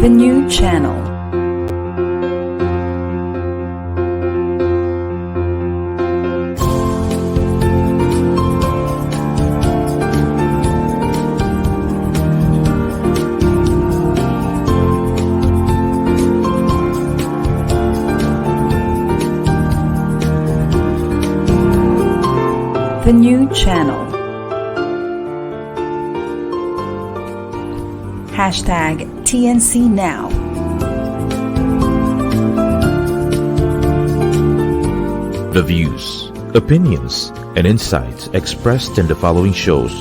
The new channel. The new channel. Hashtag TNC Now. The views, opinions, and insights expressed in the following shows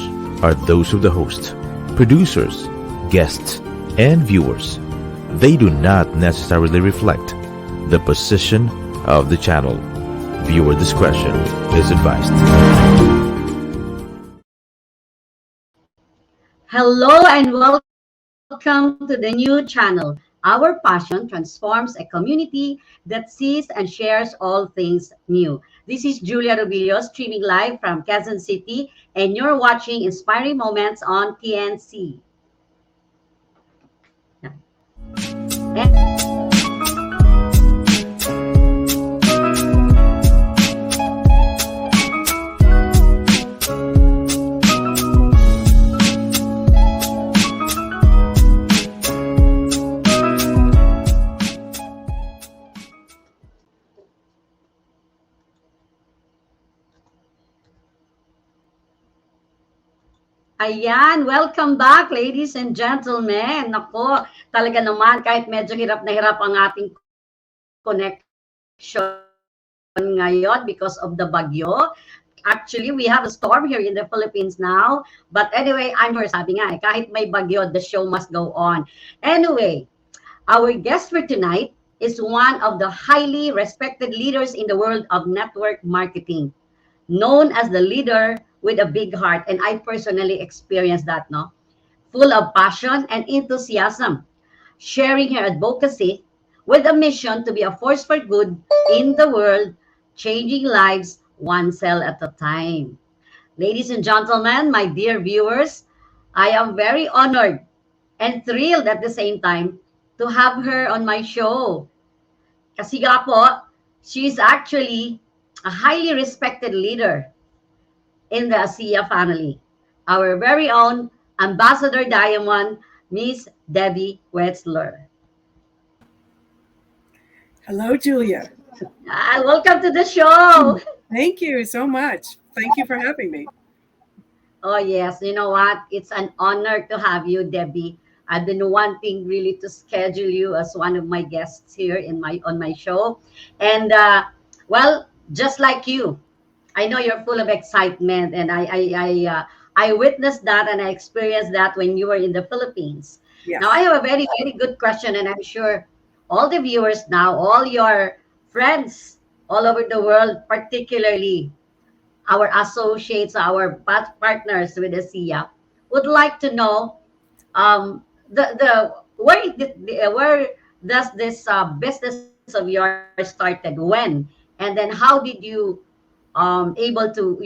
are those of the host, producers, guests, and viewers. They do not necessarily reflect the position of the channel. Viewer discretion is advised. Hello and welcome to the new channel. Our passion transforms a community that sees and shares all things new. This is Julia Robillos streaming live from Quezon City, and you're watching Inspiring Moments on TNC. Ayan, welcome back ladies and gentlemen. Nako, talaga naman kahit medyo hirap na hirap ang ating connection ngayon because of the bagyo. Actually, we have a storm here in the Philippines now. But anyway, I'm here, sabi nga, kahit may bagyo, the show must go on. Anyway, our guest for tonight is one of the highly respected leaders in the world of network marketing, known as the leader with a big heart. And I personally experienced that, no? Full of passion and enthusiasm, sharing her advocacy with a mission to be a force for good in the world, changing lives one cell at a time. Ladies and gentlemen, my dear viewers, I am very honored and thrilled at the same time to have her on my show. Kasi nga po, she is actually a highly respected leader in the ASEA family. Our very own Ambassador Diamond, Miss Debbie Wetzler. Hello, Julia. Welcome to the show. Thank you so much. Thank you for having me. Oh, yes. You know what? It's an honor to have you, Debbie. I've been wanting really to schedule you as one of my guests here on my show. And, well, just like you, I know you're full of excitement, and I witnessed that and I experienced that when you were in the Philippines. Yes. Now, I have a very, very good question, and I'm sure all the viewers now, all your friends all over the world, particularly our associates, our partners with ASEA, would like to know where does this business of yours started, when, and then how did you able to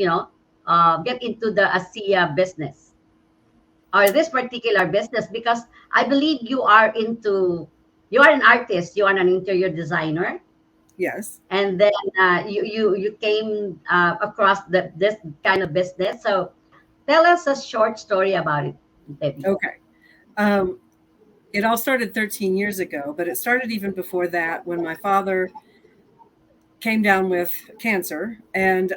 get into the ASEA business or this particular business, because I believe you are an artist, you are an interior designer. Yes. And then you came across this kind of business. So tell us a short story about it, Debbie. Okay. It all started 13 years ago, but it started even before that when my father came down with cancer, and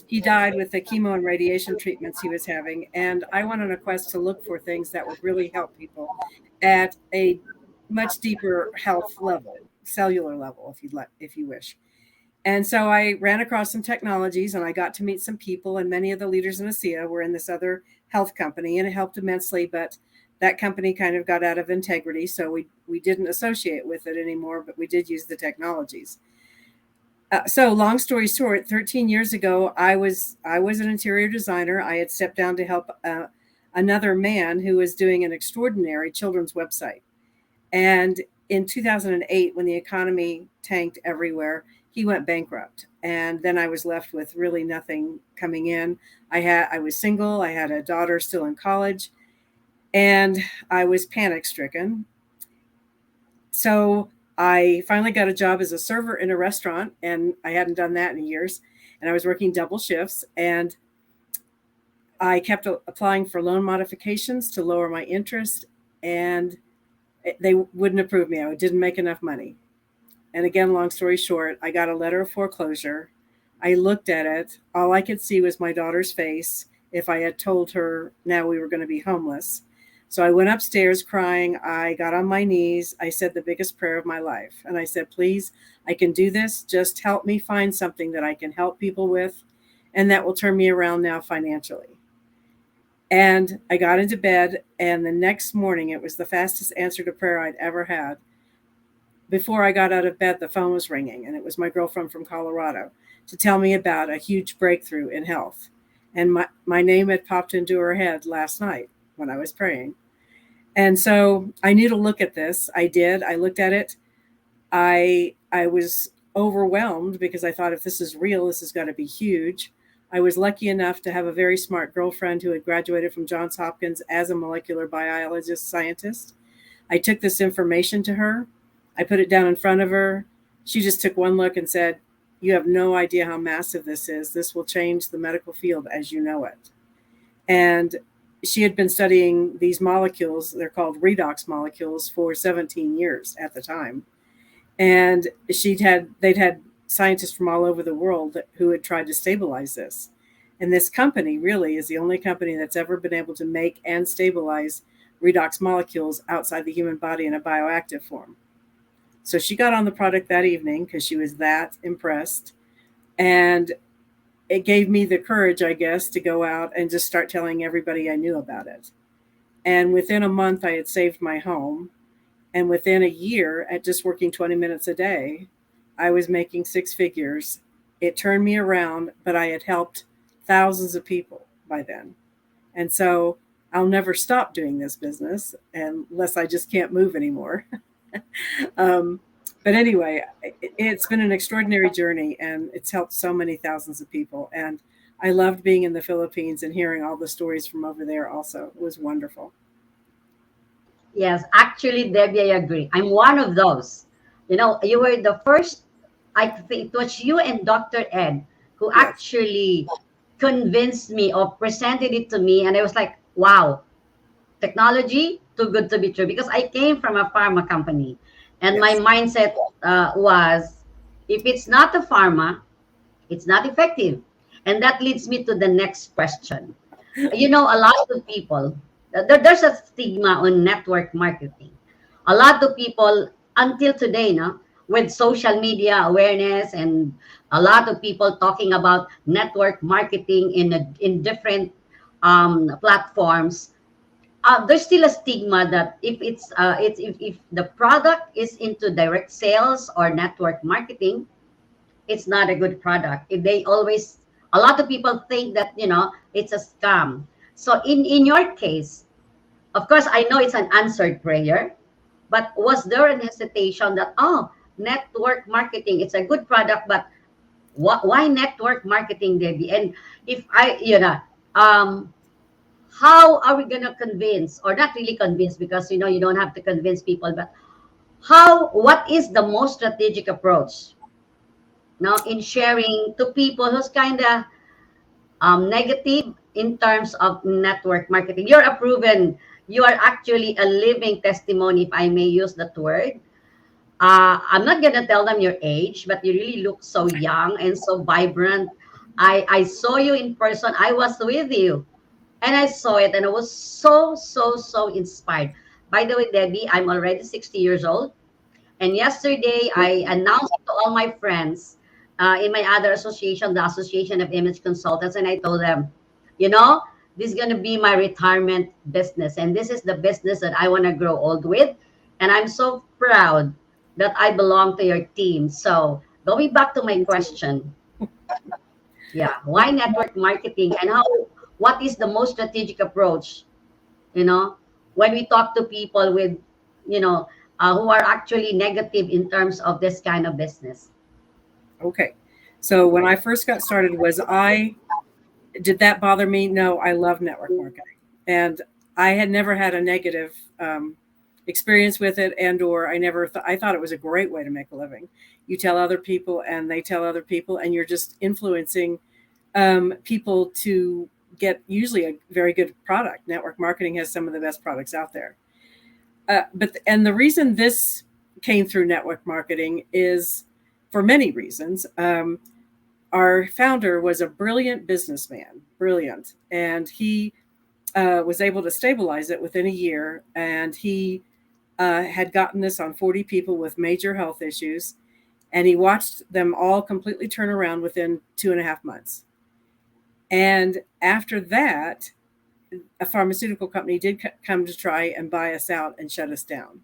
he died with the chemo and radiation treatments he was having. And I went on a quest to look for things that would really help people at a much deeper health level, cellular level, if you wish. And so I ran across some technologies, and I got to meet some people, and many of the leaders in ASEA were in this other health company, and it helped immensely. But that company kind of got out of integrity, so we didn't associate with it anymore, but we did use the technologies. So long story short, 13 years ago, I was an interior designer. I had stepped down to help another man who was doing an extraordinary children's website. And in 2008, when the economy tanked everywhere, he went bankrupt. And then I was left with really nothing coming in. I was single. I had a daughter still in college, and I was panic stricken. So I finally got a job as a server in a restaurant, and I hadn't done that in years. And I was working double shifts, and I kept applying for loan modifications to lower my interest, and they wouldn't approve me. I didn't make enough money. And again, long story short, I got a letter of foreclosure. I looked at it. All I could see was my daughter's face if I had told her now we were going to be homeless. So I went upstairs crying. I got on my knees. I said the biggest prayer of my life. And I said, please, I can do this. Just help me find something that I can help people with and that will turn me around now financially. And I got into bed, and the next morning, it was the fastest answer to prayer I'd ever had. Before I got out of bed, the phone was ringing, and it was my girlfriend from Colorado to tell me about a huge breakthrough in health. And my name had popped into her head last night when I was praying. And so I knew to look at this. I did. I looked at it. I was overwhelmed because I thought, if this is real, this has got to be huge. I was lucky enough to have a very smart girlfriend who had graduated from Johns Hopkins as a molecular biologist scientist. I took this information to her. I put it down in front of her. She just took one look and said, you have no idea how massive this is. This will change the medical field as you know it. And she had been studying these molecules, they're called redox molecules, for 17 years at the time. And they'd had scientists from all over the world who had tried to stabilize this. And this company really is the only company that's ever been able to make and stabilize redox molecules outside the human body in a bioactive form. So she got on the product that evening because she was that impressed. And it gave me the courage, I guess, to go out and just start telling everybody I knew about it. And within a month, I had saved my home. And within a year, at just working 20 minutes a day, I was making six figures. It turned me around, but I had helped thousands of people by then. And so I'll never stop doing this business unless I just can't move anymore. But anyway, it's been an extraordinary journey, and it's helped so many thousands of people. And I loved being in the Philippines and hearing all the stories from over there also. It was wonderful. Yes, actually, Debbie, I agree. I'm one of those. You were the first, I think it was you and Dr. Ed who Yes. actually convinced me or presented it to me. And I was like, wow, technology, too good to be true. Because I came from a pharma company. And my Yes. mindset was, if it's not a pharma, it's not effective. And that leads me to the next question. A lot of people, there's a stigma on network marketing. A lot of people until today, with social media awareness and a lot of people talking about network marketing in different platforms, there's still a stigma that if the product is into direct sales or network marketing, it's not a good product. A lot of people think that it's a scam. So in your case, of course, I know it's an answered prayer, but was there an hesitation that, network marketing, it's a good product, but why network marketing, Debbie? And if how are we going to convince, or not really convince, because you don't have to convince people, but what is the most strategic approach now in sharing to people who's kind of negative in terms of network marketing? You are actually a living testimony, if I may use that word. I'm not gonna tell them your age, but you really look so young and so vibrant. I saw you in person. I was with you, and I saw it, and I was so inspired. By the way, Debbie, I'm already 60 years old, and yesterday I announced to all my friends in my other association, the Association of Image Consultants, and I told them, this is going to be my retirement business, and this is the business that I want to grow old with, and I'm so proud that I belong to your team. So going back to my question, why network marketing, and what is the most strategic approach, when we talk to people with, who are actually negative in terms of this kind of business? Okay. So when I first got started, did that bother me? No, I love network marketing. And I had never had a negative experience with it, and or I thought it was a great way to make a living. You tell other people and they tell other people, and you're just influencing people to get usually a very good product. Network marketing has some of the best products out there. And the reason this came through network marketing is for many reasons. Our founder was a brilliant businessman, brilliant, and he was able to stabilize it within a year. And he had gotten this on 40 people with major health issues, and he watched them all completely turn around within 2.5 months. And after that, a pharmaceutical company did come to try and buy us out and shut us down.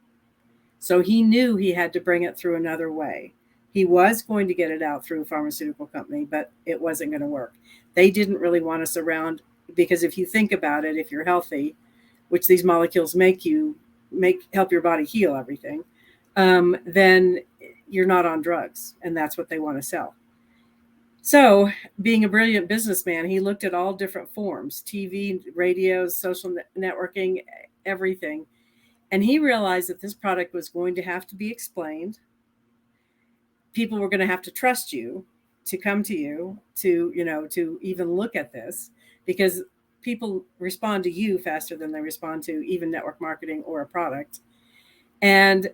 So he knew he had to bring it through another way. He was going to get it out through a pharmaceutical company, but it wasn't going to work. They didn't really want us around because if you think about it, if you're healthy, which these molecules help your body heal everything, then you're not on drugs, and that's what they want to sell. So, being a brilliant businessman, he looked at all different forms, TV, radios, social networking, everything. And he realized that this product was going to have to be explained. People were going to have to trust you to come to you to even look at this, because people respond to you faster than they respond to even network marketing or a product. And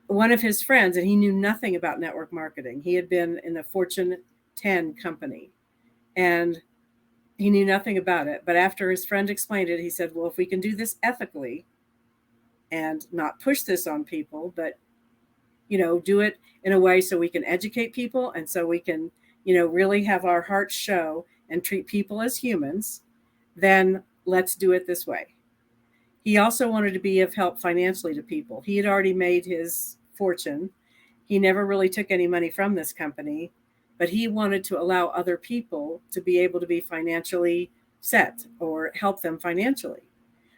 one of his friends, and he knew nothing about network marketing. He had been in the Fortune 10 company and he knew nothing about it. But after his friend explained it, he said, well, if we can do this ethically and not push this on people, but, do it in a way so we can educate people and so we can, really have our hearts show and treat people as humans, then let's do it this way. He also wanted to be of help financially to people. He had already made his fortune. He never really took any money from this company, but he wanted to allow other people to be able to be financially set or help them financially.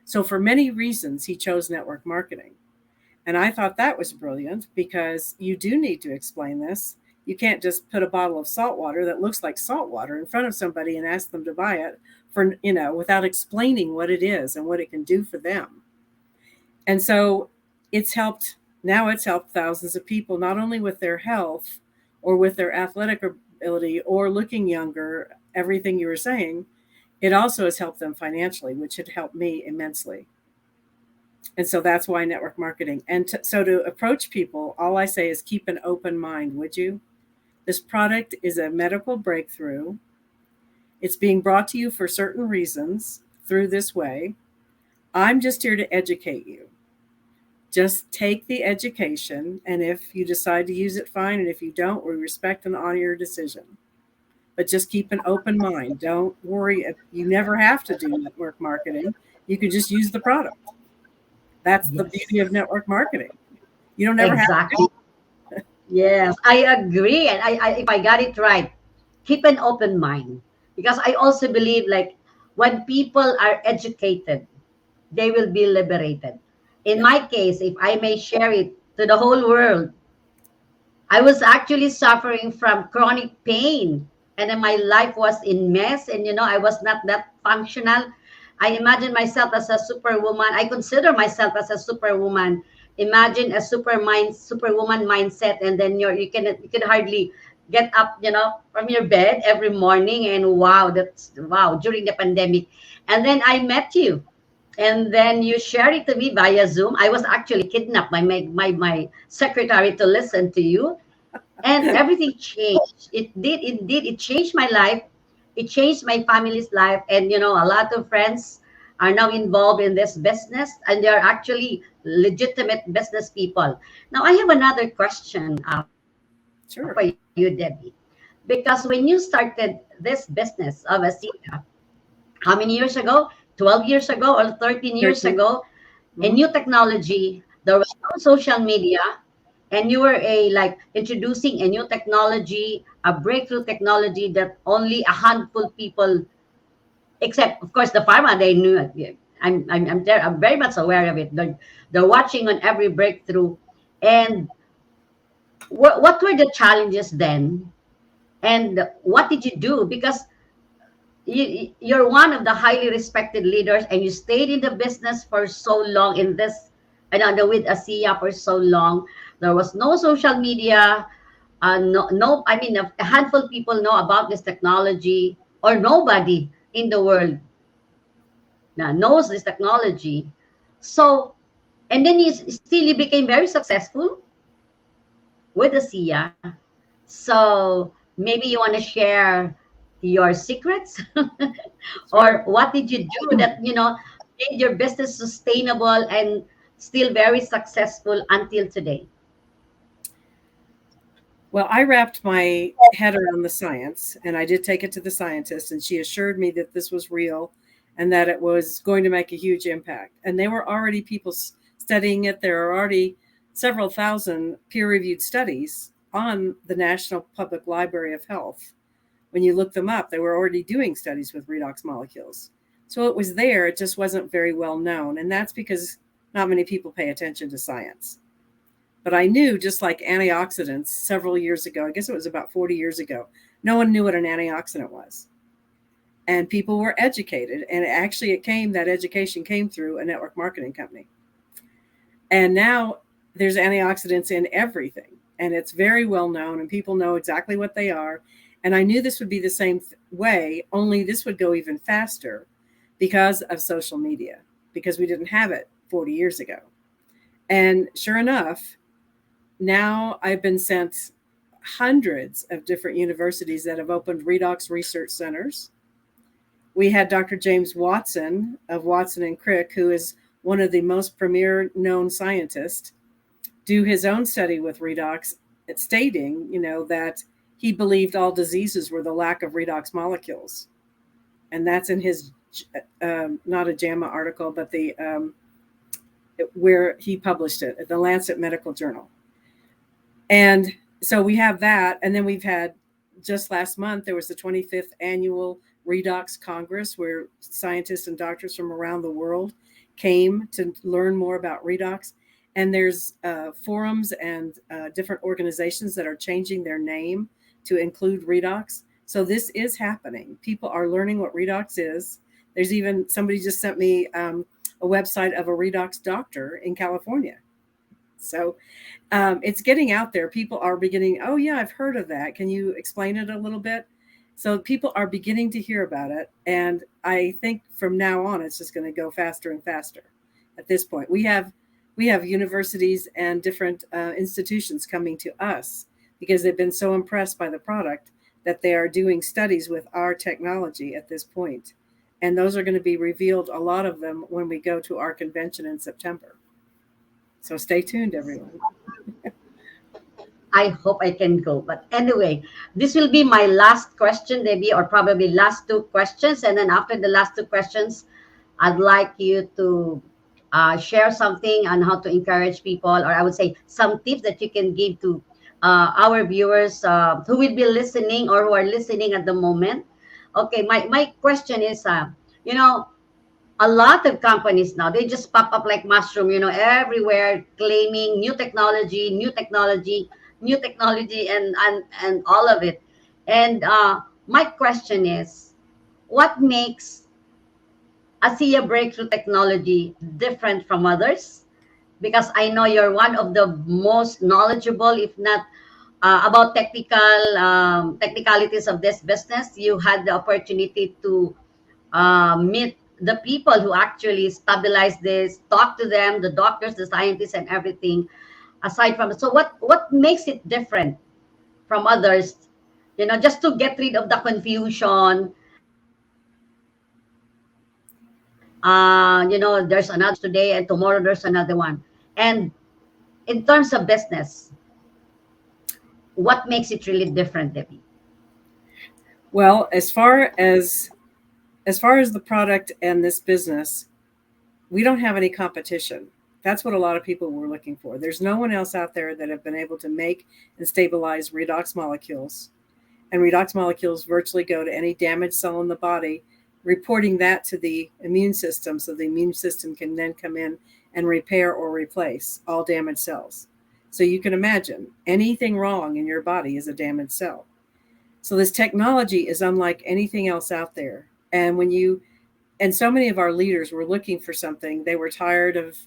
So for many reasons, he chose network marketing. And I thought that was brilliant because you do need to explain this. You can't just put a bottle of salt water that looks like salt water in front of somebody and ask them to buy it without explaining what it is and what it can do for them. And so it's helped thousands of people, not only with their health or with their athletic ability or looking younger, everything you were saying, it also has helped them financially, which had helped me immensely. And so that's why network marketing. And so to approach people, all I say is keep an open mind, would you? This product is a medical breakthrough. It's being brought to you for certain reasons through this way. I'm just here to educate you. Just take the education, and if you decide to use it, fine. And if you don't, we respect and honor your decision. But just keep an open mind. Don't worry. You never have to do network marketing. You can just use the product. That's the beauty of network marketing. You don't ever have to. Yes, I agree. And if I got it right, keep an open mind. Because I also believe like when people are educated, they will be liberated. In my case, if I may share it to the whole world, I was actually suffering from chronic pain and then my life was in mess and I was not that functional. I imagine myself as a superwoman. I consider myself as a superwoman. Imagine a superwoman mindset, and then you can hardly get up, from your bed every morning. And wow, during the pandemic. And then I met you. And then you shared it to me via Zoom. I was actually kidnapped by my secretary to listen to you. And everything changed. It did indeed. It changed my life. It changed my family's life. And, a lot of friends are now involved in this business. And they're actually legitimate business people. Now, I have another question Sure. for you, Debbie. Because when you started this business of Asita, how many years ago? 12 years ago or 13 years ago, a new technology, there was no social media, and you were introducing a new technology, a breakthrough technology that only a handful people, except of course the pharma, they knew it. Yeah. I'm very much aware of it. They're watching on every breakthrough. And what were the challenges then? And what did you do? Because you're one of the highly respected leaders and you stayed in the business for so long in this And I know with ASEA for so long, there was no social media. No, I mean, a handful of people know about this technology, or nobody in the world knows this technology. So, and then you became very successful with ASEA. So maybe you want to share your secrets, or Sure. what did you do that made your business sustainable and still very successful until today? Well, I wrapped my head around the science, and I did take it to the scientist, and she assured me that this was real and that it was going to make a huge impact. And there were already people studying it. There are already several thousand peer-reviewed studies on the National Public Library of Health. When you look them up, they were already doing studies with redox molecules. So it was there, it just wasn't very well known. And that's because not many people pay attention to science. But I knew, just like antioxidants several years ago, I guess it was about 40 years ago, no one knew what an antioxidant was. And people were educated. And actually, that education came through a network marketing company. And now there's antioxidants in everything. And it's very well known, and people know exactly what they are. And I knew this would be the same way, only this would go even faster because of social media, because we didn't have it 40 years ago. And sure enough, now I've been sent hundreds of different universities that have opened redox research centers. We had Dr. James Watson of Watson and Crick, who is one of the most premier known scientists, do his own study with redox, stating, that he believed all diseases were the lack of redox molecules. And that's in his, not a JAMA article, but where he published it at the Lancet Medical Journal. And so we have that. And then we've had, just last month, there was the 25th annual Redox Congress, where scientists and doctors from around the world came to learn more about redox. And there's forums and different organizations that are changing their name to include redox. So this is happening. People are learning what redox is. There's even, somebody just sent me a website of a redox doctor in California. So it's getting out there. People are beginning, oh yeah, I've heard of that. Can you explain it a little bit? So people are beginning to hear about it. And I think from now on, it's just going to go faster and faster. At this point, we have universities and different institutions coming to us because they've been so impressed by the product that they are doing studies with our technology at this point. And those are going to be revealed, a lot of them, when we go to our convention in September. So stay tuned, everyone. I hope I can go. But anyway, this will be my last question, maybe, or probably last two questions. And then after the last two questions, I'd like you to share something on how to encourage people, or I would say some tips that you can give to our viewers who will be listening or who are listening at the moment. Okay, my question is, a lot of companies now, they just pop up like mushroom, everywhere, claiming new technology, new technology, new technology, and all of it. And my question is, what makes ASEA breakthrough technology different from others? Because I know you're one of the most knowledgeable, if not about technicalities of this business. You had the opportunity to meet the people who actually stabilize this, talk to them, the doctors, the scientists, and everything. Aside from, so what makes it different from others? Just to get rid of the confusion. There's another today, and tomorrow there's another one. And in terms of business, what makes it really different, Debbie? Well, as far as the product and this business, we don't have any competition. That's what a lot of people were looking for. There's no one else out there that have been able to make and stabilize redox molecules. And redox molecules virtually go to any damaged cell in the body, reporting that to the immune system, so the immune system can then come in and repair or replace all damaged cells. So you can imagine anything wrong in your body is a damaged cell. So this technology is unlike anything else out there. And so many of our leaders were looking for something. They were tired of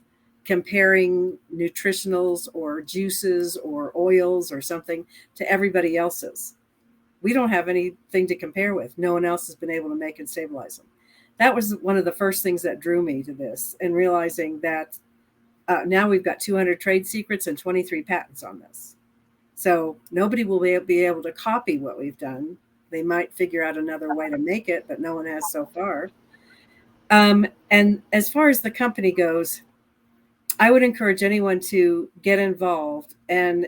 comparing nutritionals or juices or oils or something to everybody else's. We don't have anything to compare with. No one else has been able to make and stabilize them. That was one of the first things that drew me to this, and realizing that now we've got 200 trade secrets and 23 patents on this. So nobody will be able to copy what we've done. They might figure out another way to make it, but no one has so far. And as far as the company goes, I would encourage anyone to get involved and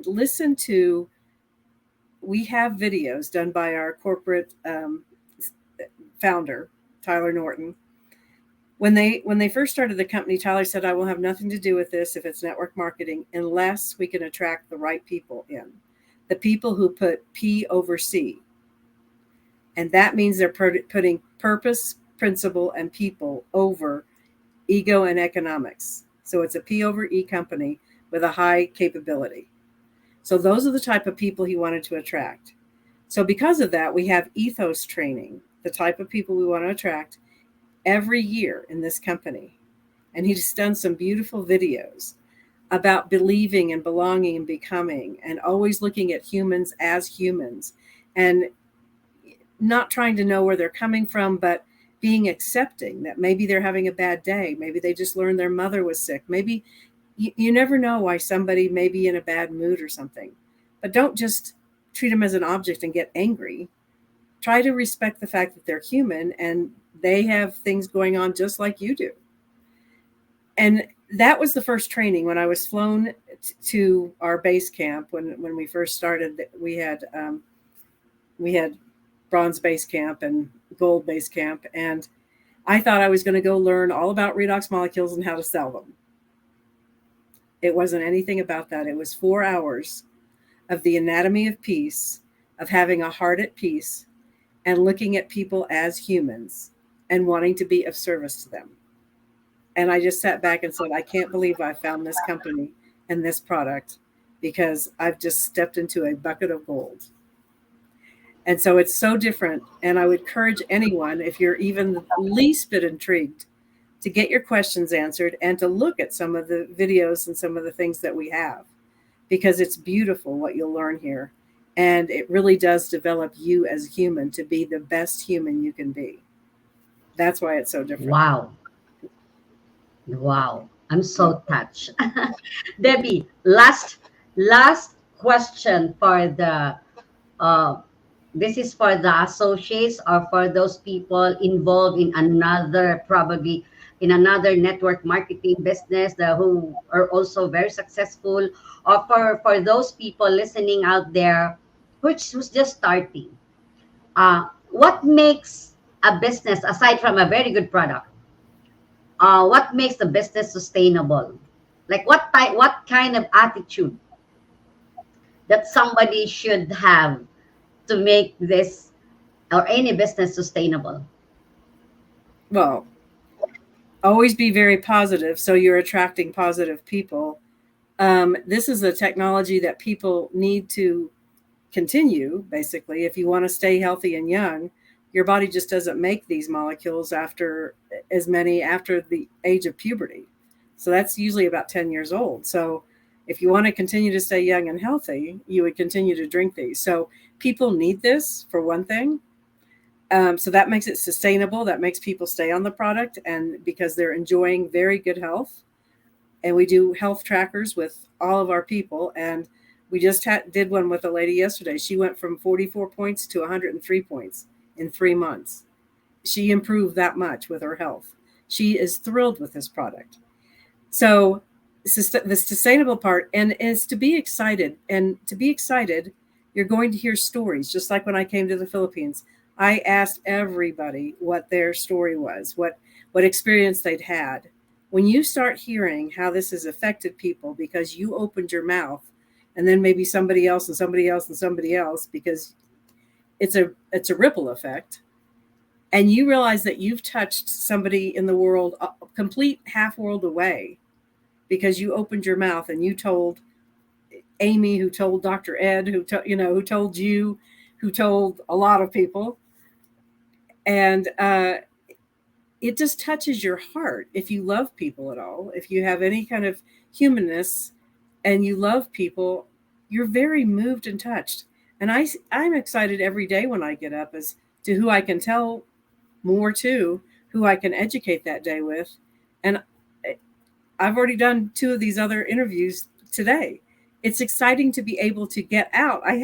listen to. We have videos done by our corporate founder, Tyler Norton. When they first started the company, Tyler said, "I will have nothing to do with this if it's network marketing unless we can attract the right people in, the people who put P over C." And that means they're putting purpose, principle, and people over ego and economics. So it's a P over E company with a high capability. So those are the type of people he wanted to attract. So because of that, we have ethos training, the type of people we want to attract every year in this company. And he's done some beautiful videos about believing and belonging and becoming, and always looking at humans as humans, and not trying to know where they're coming from, but being accepting that maybe they're having a bad day. Maybe they just learned their mother was sick. Maybe you never know why somebody may be in a bad mood or something, but don't just treat them as an object and get angry. Try to respect the fact that they're human and they have things going on just like you do. And that was the first training. When I was flown to our base camp, when we first started, we had bronze base camp and gold base camp. And I thought I was going to go learn all about redox molecules and how to sell them. It wasn't anything about that. It was 4 hours of the anatomy of peace, of having a heart at peace, and looking at people as humans and wanting to be of service to them. And I just sat back and said, I can't believe I found this company and this product, because I've just stepped into a bucket of gold. And so it's so different. And I would encourage anyone, if you're even the least bit intrigued, to get your questions answered and to look at some of the videos and some of the things that we have, because it's beautiful what you'll learn here. And it really does develop you as a human to be the best human you can be. That's why it's so different. Wow. Wow. I'm so touched. Debbie, last question for the this is for the associates or for those people involved in another, probably in another network marketing business who are also very successful, or for those people listening out there who's just starting. What makes a business, aside from a very good product, what makes the business sustainable? Like what kind of attitude that somebody should have to make this or any business sustainable? Well, always be very positive, so you're attracting positive people. This is a technology that people need to continue, basically. If you want to stay healthy and young, your body just doesn't make these molecules after the age of puberty. So that's usually about 10 years old. So if you want to continue to stay young and healthy, you would continue to drink these. So people need this, for one thing. So that makes it sustainable. That makes people stay on the product, and because they're enjoying very good health. And we do health trackers with all of our people. And we just did one with a lady yesterday. She went from 44 points to 103 points in 3 months. She improved that much with her health. She is thrilled with this product. So the sustainable part, and is to be excited. And to be excited, you're going to hear stories. Just like when I came to the Philippines, I asked everybody what their story was, what experience they'd had. When you start hearing how this has affected people because you opened your mouth, and then maybe somebody else and somebody else and somebody else, because it's a ripple effect, and you realize that you've touched somebody in the world, a complete half world away, because you opened your mouth and you told Amy, who told Dr. Ed, who told you, who told a lot of people. And it just touches your heart. If you love people at all, if you have any kind of humanness and you love people, you're very moved and touched. And I'm excited every day when I get up as to who I can tell more to, who I can educate that day with. And I've already done 2 of these other interviews today. It's exciting to be able to get out. I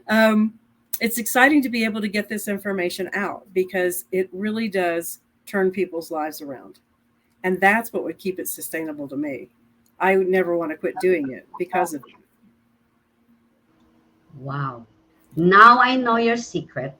have. It's exciting to be able to get this information out because it really does turn people's lives around. And that's what would keep it sustainable to me. I would never want to quit doing it because of it. Wow. Now I know your secret.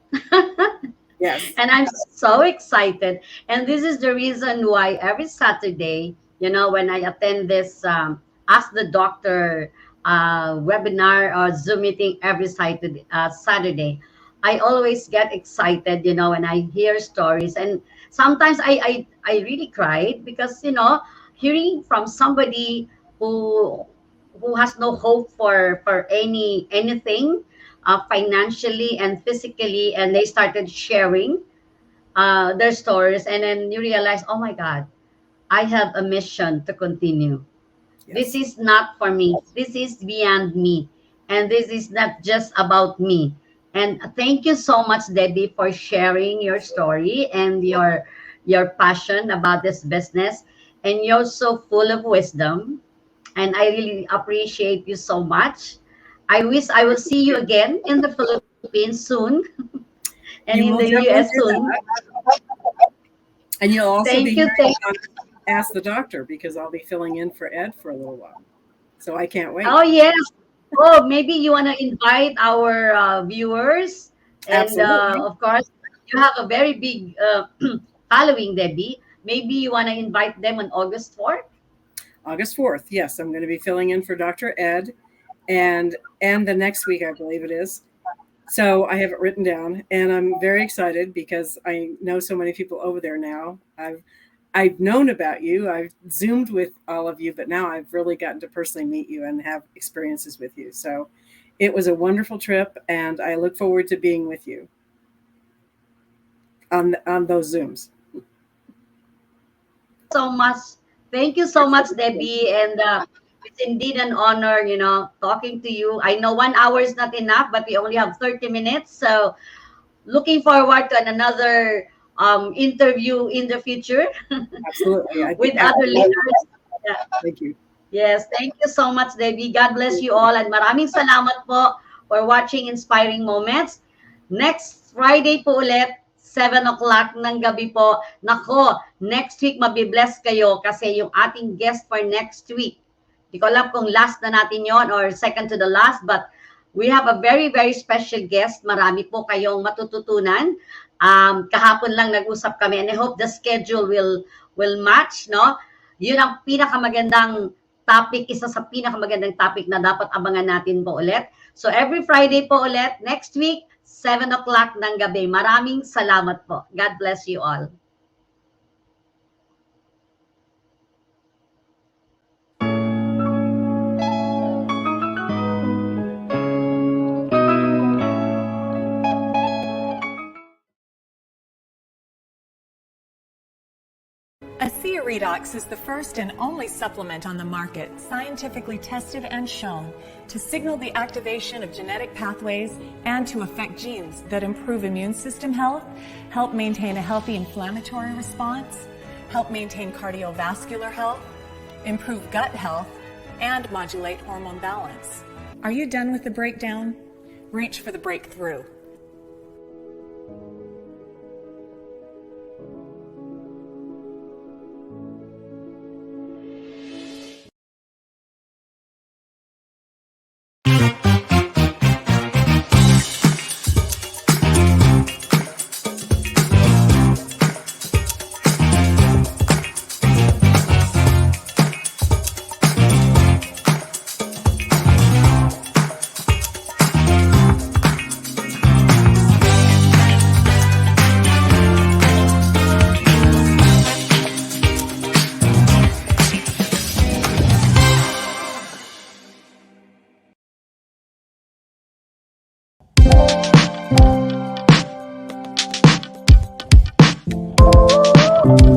Yes. And I'm so excited. And this is the reason why every Saturday, when I attend this Ask the Doctor webinar or Zoom meeting every Saturday, I always get excited, when I hear stories. And sometimes I really cried because, hearing from somebody who has no hope for anything financially and physically, and they started sharing their stories, and then you realize, oh my God, I have a mission to continue. Yes. This is not for me. This is beyond me. And this is not just about me. And thank you so much, Debbie, for sharing your story and your passion about this business. And you're so full of wisdom. And I really appreciate you so much. I wish I will see you again in the Philippines soon. And You in will the definitely US do soon. that. And you'll also Thank be you. hearing on Ask the Doctor because I'll be filling in for Ed for a little while. So I can't wait. Oh, yes. Oh, maybe you want to invite our viewers. And Absolutely. of course, you have a very big following, Debbie. Maybe you want to invite them on August 4th? August 4th. Yes, I'm going to be filling in for Dr. Ed and the next week, I believe it is. So I have it written down and I'm very excited because I know so many people over there now. I've known about you. I've Zoomed with all of you, but now I've really gotten to personally meet you and have experiences with you. So it was a wonderful trip and I look forward to being with you on those Zooms. So much. Thank you so much, Debbie. And it's indeed an honor, talking to you. I know 1 hour is not enough, but we only have 30 minutes. So looking forward to another interview in the future. Absolutely. With other leaders. Yeah. Thank you. Yes, thank you so much, Debbie. God bless you all. And maraming salamat po for watching Inspiring Moments. Next Friday po ulit, 7 o'clock ng gabi po. Nako, next week mabibless kayo kasi yung ating guest for next week. Di ko alam kung last na natin yon or second to the last, but we have a very, very special guest. Marami po kayong matututunan. Kahapon lang nag-usap kami and I hope the schedule will match, no? Yun ang pinakamagandang topic, isa sa pinakamagandang topic na dapat abangan natin po ulit. So every Friday po ulit, next week, 7 o'clock ng gabi. Maraming salamat po. God bless you all. ASEA Redox is the first and only supplement on the market scientifically tested and shown to signal the activation of genetic pathways and to affect genes that improve immune system health, help maintain a healthy inflammatory response, help maintain cardiovascular health, improve gut health, and modulate hormone balance. Are you done with the breakdown? Reach for the breakthrough. now.